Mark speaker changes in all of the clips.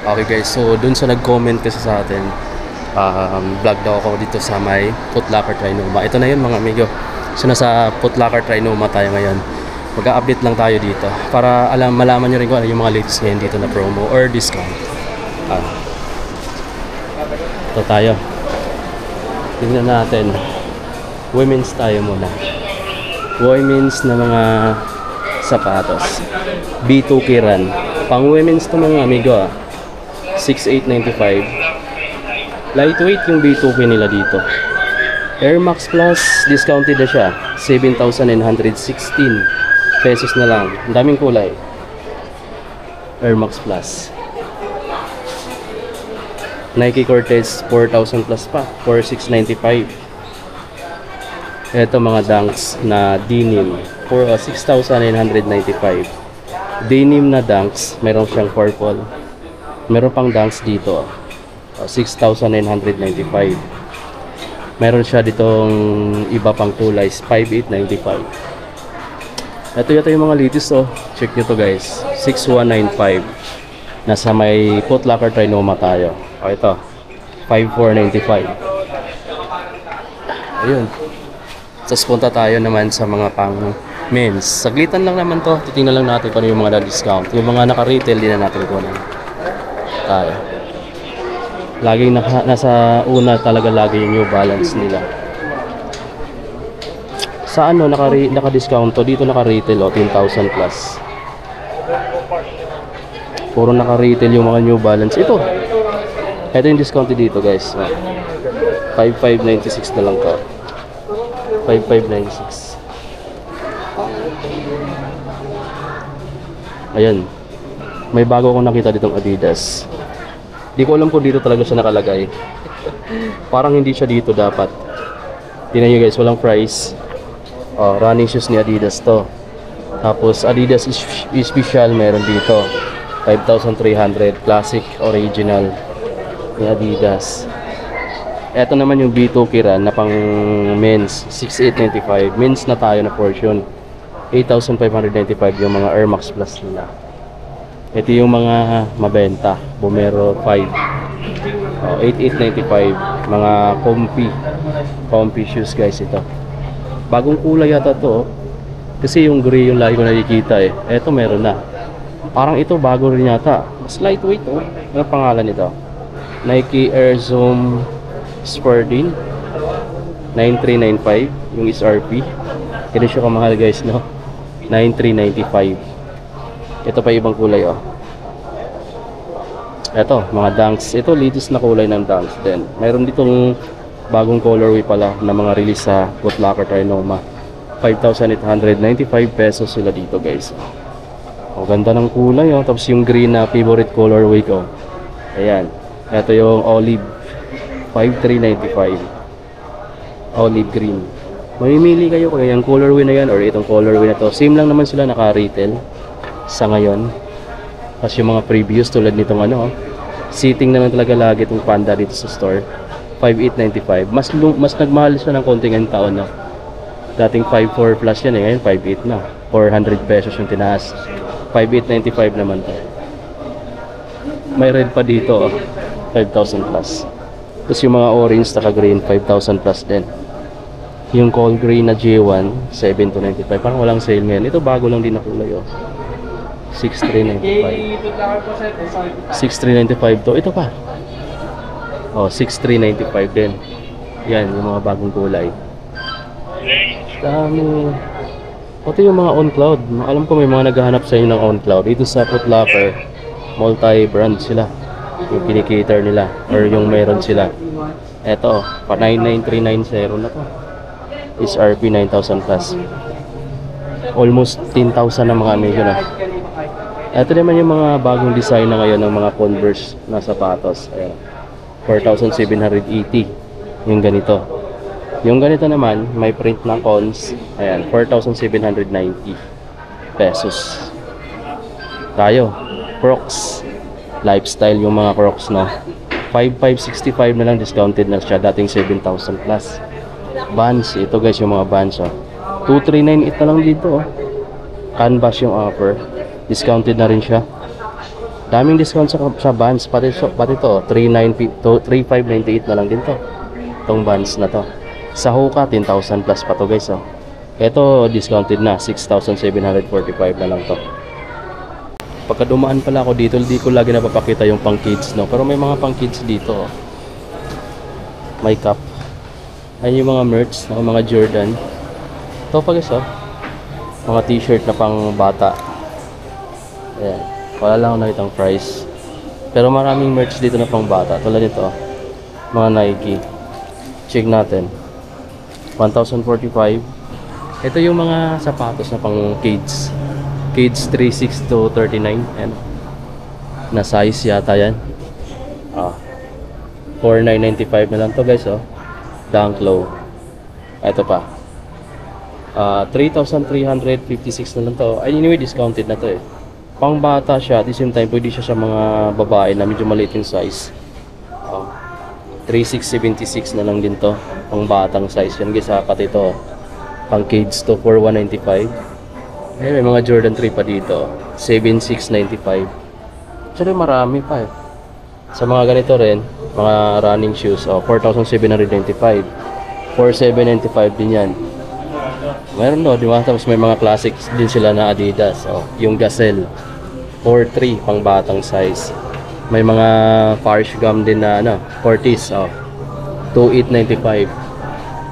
Speaker 1: Okay guys, so dun sa nag-comment kasi sa atin, vlog daw ako dito sa may Foot Locker Trinoma. Ito na yun mga amigo. So nasa Foot Locker Trinoma tayo ngayon. Mag-a-update lang tayo dito para malaman nyo rin kung ano yung mga latest ngayon dito na promo or discount. Ito tayo. Tingnan natin. Women's tayo muna. Women's na mga sapatos. B2 Kiran. Pang women's to mga amigo 6,895. Lightweight yung B2K nila dito. Air Max Plus, discounted na siya. 7,916 pesos na lang. Ang daming kulay. Air Max Plus. Nike Cortez, 4,000 plus pa. 4,695. Ito mga Dunks na denim. 6,995. Denim na Dunks. Meron siyang purple. Meron pang Dunks dito. 6,995. Meron siya ditong iba pang kulay, 5,895. Ito yata yung mga latest Check nyo to guys. 6,195. Nasa may Foot Locker Trinoma tayo. Ito. 5,495. Ayun. Tapos punta tayo naman sa mga pang men's. Saglitan lang naman to. Titingnan lang natin kung ano yung mga na-discount. Yung mga naka-retail, di na natin kunan. Tayo. Laging nasa una talaga lagi yung New Balance nila. Sa ano naka-discount to? Dito naka-retail 10,000 plus. Puro naka-retail yung mga New Balance. Ito yung discount dito guys. 5,596 na lang to. 5,596. Ayan. May bago akong nakita ditong Adidas. Di ko alam kung dito talaga siya nakalagay. Parang hindi siya dito dapat. Tingnan nyo guys, walang price. Running shoes ni Adidas to. Tapos Adidas special meron dito. 5,300 classic original ni Adidas. Ito naman yung B2 Kiran na pang men's, 6,895. Men's na tayo na portion. 8,595 yung mga Air Max Plus nila. Ito yung mga mabenta. Bomero 5. 8,895. Mga comfy shoes guys ito. Bagong kulay yata to. Kasi yung gray yung lagi ko nakikita Ito meron na. Parang ito bago rin yata. Mas lightweight Ano pangalan nito? Nike Air Zoom Spurdin 9395 yung SRP. Ito siya kamahal guys 9395. Ito pa ibang kulay Ito mga Dunks. Ito latest na kulay ng Dunks din. Mayroon ditong bagong colorway pala na mga release sa Foot Locker Trinoma. 5,895 pesos sila dito guys. Ganda ng kulay Tapos yung green na favorite colorway ko. Ayan. Ito yung olive 5,395. Olive green. Mamimili kayo kung yung colorway na yan or itong colorway na to. Same lang naman sila naka-retail sa ngayon. Tapos yung mga previous tulad nitong seating naman talaga lagi itong Panda dito sa store. 5,895. Mas nagmahal siya ng konting ang taon Dating 5,400 plus yan ngayon 5,800 na. 400 pesos yung tinaas. 5,895 naman to. May red pa dito 5,000 plus. Tapos yung mga orange taka green 5,000 plus din. Yung cold green na J1 7,295. Parang walang sale ngayon. Ito bago lang din na kulay 6,395. 6,395 to. Ito pa 6,395 din. Yan yung mga bagong kulay. Dami. Ito yung mga On Cloud. Alam ko may mga naghahanap sa inyo ng On Cloud. Dito sa Foot Locker, multi-brand sila. Yung pinikater nila or yung meron sila. Eto, pa 9,9390 na to. SRP 9,000 plus. Almost 10,000 na mga amigo na. Ito naman yung mga bagong design na ngayon ng mga Converse na sapatos. Ayan. 4,780 yung ganito. Yung ganito naman, may print na Cons. Ayan, 4,790 pesos. Tayo, Crocs. Lifestyle yung mga Crocs 5,565 na lang, discounted na siya. Dating 7,000 plus. Vans, ito guys yung mga Vans 2,398 na lang dito Canvas yung offer. Discounted na rin siya. Daming discount sa Vans. Pati to, 3,598 na lang din to. Itong Vans na to. Sa Hoka, 10,000 plus pa to guys. Oh. Ito, discounted na. 6,745 na lang to. Pagka dumaan pala ako dito, hindi ko lagi napapakita yung pang kids, no? Pero may mga pang kids dito. Oh. May cup. Ayun yung mga merch, no? Mga Jordan. Ito pa guys, oh. Mga t-shirt na pang bata. Ayan. Wala lang ako nakitang price. Pero maraming merch dito na pang bata. Tulad nito, oh. Mga Nike. Check natin. 1,045. Ito yung mga sapatos na pang kids. Kids 36 to 39. Ayan. Na size yata yan. 4,995 na lang to guys, oh. Dunk low. Ito pa. 3,356 na lang to. Ay, anyway, discounted na to eh. Pang bata siya, at the same time, pwede siya sa mga babae na medyo maliit yung size. 3,676 na lang din to. Pang batang size. Yan guys, pati ito. Pang kids to, 4,195. Ay, may mga Jordan 3 pa dito. 7,695. Actually, marami pa eh. Sa mga ganito rin, mga running shoes, 4,795. 4,795 din yan. Meron no, di ba? Tapos may mga classics din sila na Adidas. Yung Gazelle, 4,3 pang batang size. May mga Parish Gum din na 40s, 2,895.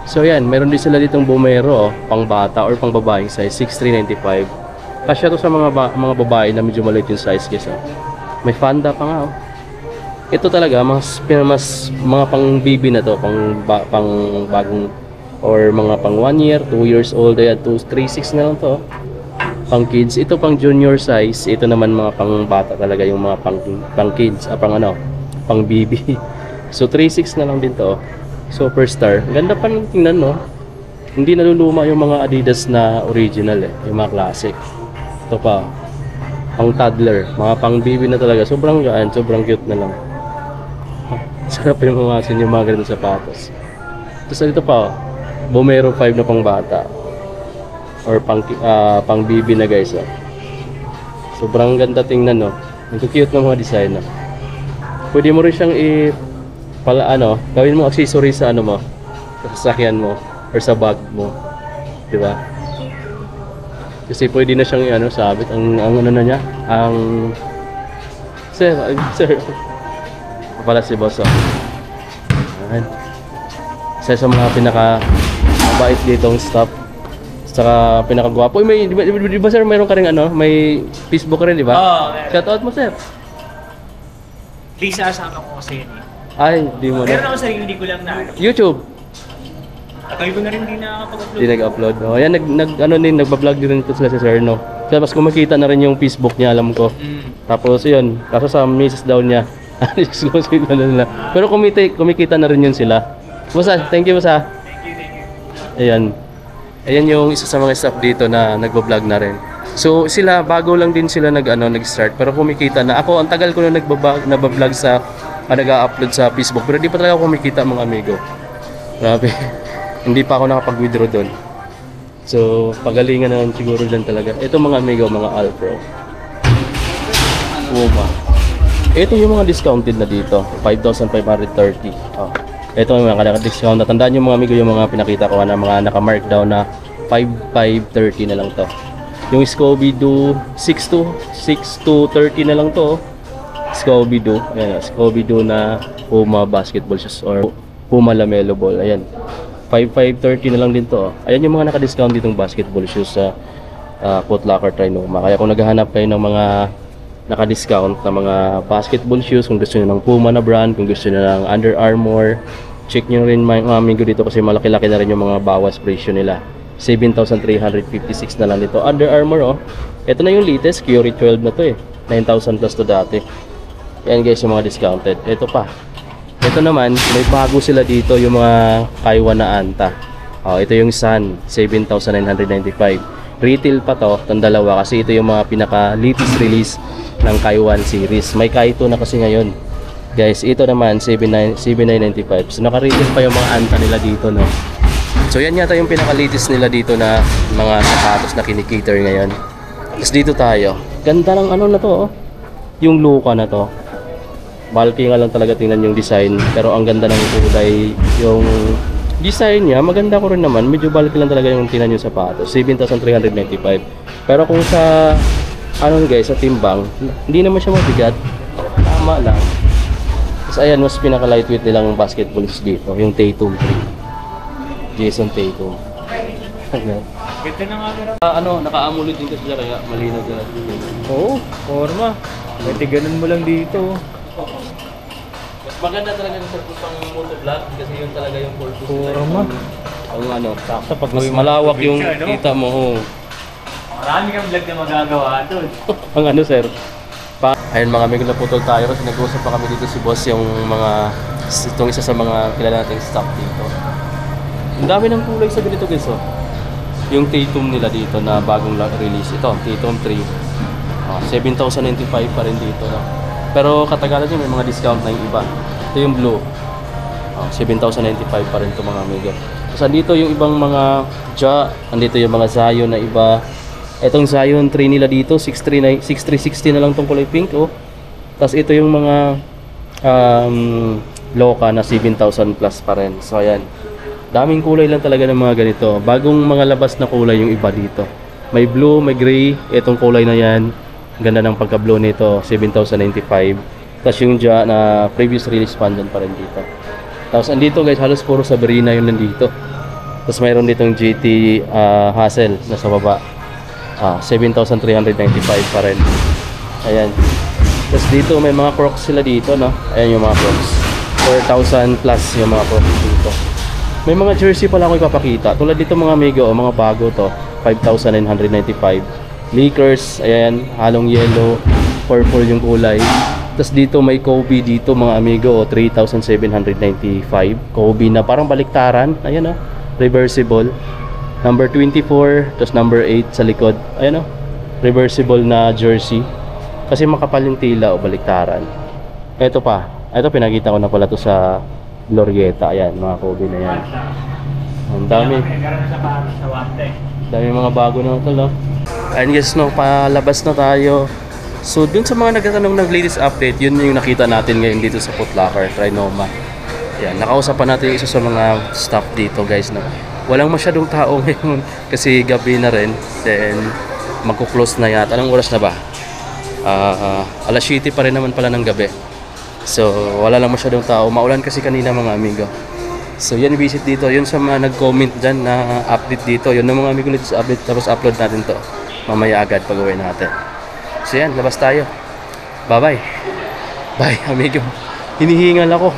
Speaker 1: So yan, meron din sila ditong Bumero, pang bata or pang babaeng size, 6,395. Kasya to sa mga babae na medyo maliit yung size guys. May Fanda pa nga. Ito talaga mas mga pang baby na to, pang bagong or mga pang 1 year, 2 years old, ayan, 3,600 na lang to. Pang kids, ito pang junior size, ito naman mga pang bata talaga yung mga pang kids, pang baby. So 3,600 na lang din to. Superstar. Ganda pa ng tingnan, no? Hindi naluluma yung mga Adidas na original eh, yung mga classic. Ito pa, pang toddler, mga pang baby na talaga. Sobrang gaan, sobrang cute na lang. Sarap yung mga ganitong sapatos. Tapos ito pa, Bumero 5 na pang bata. Or pang baby na guys. Sobrang ganda tingnan, no? Ang cute ng mga design, no? Pwede mo rin siyang gawin mo accessory sa mo, sa sasakyan mo or sa bag mo, 'di ba? Kasi pwede na siyang sabit ang ano na niya, ang sir. Pala si boss. Ayan. Isa sa mga mabait ditong staff. Saka pinakagwapo. May di ba sir, mayroon ka ring may Facebook rin, di ba? Shout out mo sir.
Speaker 2: Please, asama ko kasi yun eh.
Speaker 1: Ay, di mo
Speaker 2: Meron
Speaker 1: na.
Speaker 2: ako sarili ko lang na
Speaker 1: YouTube.
Speaker 2: Tagal ko na rin hindi nakakapag-upload.
Speaker 1: Hindi nag-upload. Ayan, nagba-vlog din ito sila si Sir, no? Tapos kumikita na rin yung Facebook niya, alam ko. Tapos yun, kaso sa misis daw niya. Pero kumikita na rin yun sila. Bosa, thank you bosa.
Speaker 2: Thank you.
Speaker 1: Ayan. Ayan yung isa sa mga staff dito na nagba-vlog na rin. So sila, bago lang din sila nag-start. Pero kumikita na. Ako, ang tagal ko na nagba-vlog sa nag-upload sa Facebook. Pero di pa talaga ako kumikita mga amigo. Grabe. Hindi pa ako nakapag-withdraw doon. So, pagalingan na siguro dyan talaga. Ito mga amigo, mga Alpro. Puma. Ito yung mga discounted na dito. 5,530. Ito yung mga discount. Tandaan nyo mga amigo yung mga pinakita ko na mga naka-markdown na 5,530 na lang to. Yung Scooby-Doo 6,230 na lang to. Scooby-Doo. Ayan, Scooby-Doo na Puma basketball shoes or Puma Lamelo ball. Ayan. 5,530 na lang din to. Ayan yung mga naka-discount ditong basketball shoes sa Foot Locker Trinoma. Kaya kung naghahanap kayo ng mga naka-discount na mga basketball shoes, kung gusto niyo ng Puma na brand, kung gusto niyo ng Under Armour, check nyo rin mga amigo dito kasi malaki-laki na rin yung mga bawas presyo nila. 7,356 na lang dito. Under Armour, ito na yung latest, Curry 12 na to eh. 9,000 plus to dati. Yan guys yung mga discounted. Ito pa. Ito naman, may bago sila dito yung mga Kaiwa na Anta. Ito yung Sun, 7,995. Retail pa to, itong dalawa kasi ito yung mga pinaka-latest release ng Kaiwan series. May Kaito na kasi ngayon. Guys, ito naman 7,995. So naka-retail pa yung mga Anta nila dito, no. So yan yata yung pinaka-latest nila dito na mga sapatos na kinikater ngayon. Tapos dito tayo. Ganda ng ano na to, oh. Yung Luca na to, bulky nga lang talaga tingnan yung design, pero ang ganda ng kulay, yung design niya, maganda ko rin naman, medyo bulky lang talaga yung tingnan yung sapatos, 7,395. Pero kung sa, ano guys, sa timbang, hindi naman siya mabigat, tama lang. Tapos ayan, mas pinaka lightweight nilang basketballist dito, yung Tatum 3. Jason Tatum.
Speaker 2: Ganda na nga meron.
Speaker 1: Ano, naka-AMOLED din kasi siya, kaya malinaw siya.
Speaker 2: Oo, forma. Pwede ganun mo lang dito.
Speaker 1: Mas maganda talaga sa pang motovlog kasi yun talaga yung purpose.
Speaker 2: Forma.
Speaker 1: Ang ano,
Speaker 2: Sakto pag
Speaker 1: mas
Speaker 2: may
Speaker 1: malawak yung
Speaker 2: probinsya, no?
Speaker 1: kita mo. Oh.
Speaker 2: Marami kang vlog na magagawa doon.
Speaker 1: Ang ano sir. Ayun mga amigo, naputol tayo kasi nag-uusap pa kami dito si boss yung mga, itong isa sa mga kilala nating stock dito. Ang dami ng kulay sa ganito guys oh. Yung Tatum nila dito na bagong release. Ito, Tatum 3. 7,095 pa rin dito. No? Pero katagalan niya may mga discount na yung iba. Ito yung blue. 7,095 pa rin ito mga amigo. Tapos andito yung ibang mga Ja. Andito yung mga Zion na iba. Itong Zion 3 nila dito, 6360 na lang itong kulay pink. Oh. Tapos ito yung mga Loca na 7,000 plus pa rin. So ayan. Daming kulay lang talaga ng mga ganito. Bagong mga labas na kulay yung iba dito. May blue, may gray. Itong kulay na yan. Ganda ng pagka-blue nito. 7,095. Tapos yung Ja na previous release pandan pa rin dito. Tapos andito guys, halos puro Sabrina yung nandito. Tapos mayroon ditong GT Hassel na sa baba. 7,395 pa rin. Ayan. Tapos dito may mga Crocs sila dito, no? Ayan yung mga Crocs. 4,000 plus yung mga Crocs dito. May mga jersey pala ako ipapakita. Tulad dito mga amigo, mga bago to, 5,995. Lakers, ayan, halong yellow, purple yung kulay. Tapos dito may Kobe dito mga amigo, 3,795. Kobe na parang baliktaran, ayan oh, reversible. Number 24, tapos number 8 sa likod. Ayan oh, reversible na jersey. Kasi makapal yung tila o baliktaran. Ito pa, ito pinakita ko na pala to sa Glorieta, ayan, mga Kobe na yan. Ang dami. Dami mga bago na ito, no? Ayan guys, no, palabas na tayo. So, dun sa mga nagtatanong ng latest update, yun yung nakita natin ngayon dito sa Foot Locker, Trinoma. Ayan, nakausapan natin yung isa sa mga staff dito, guys, no? Walang masyadong tao ngayon kasi gabi na rin. Then, magkuklose na yata. Anong oras na ba? Alas 7 pa rin naman pala ng gabi. So, wala lang masyadong tao. Maulan kasi kanina mga amigo. So, yan visit dito. Yun sa mga nag-comment dyan na update dito. Yun na mga amigo latest update. Tapos upload natin to. Mamaya agad pag-uwi natin. So, yan. Labas tayo. Bye-bye. Bye, amigo. Hinihingal ako.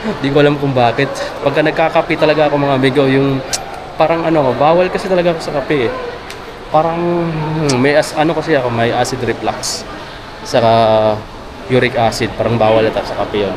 Speaker 1: Hindi ko alam kung bakit. Pagka nagkakape talaga ako mga amigo, yung parang ano, bawal kasi talaga ako sa kape eh. Parang may kasi ako, may acid reflux. Saka uric acid, parang bawal ata sa kape yun.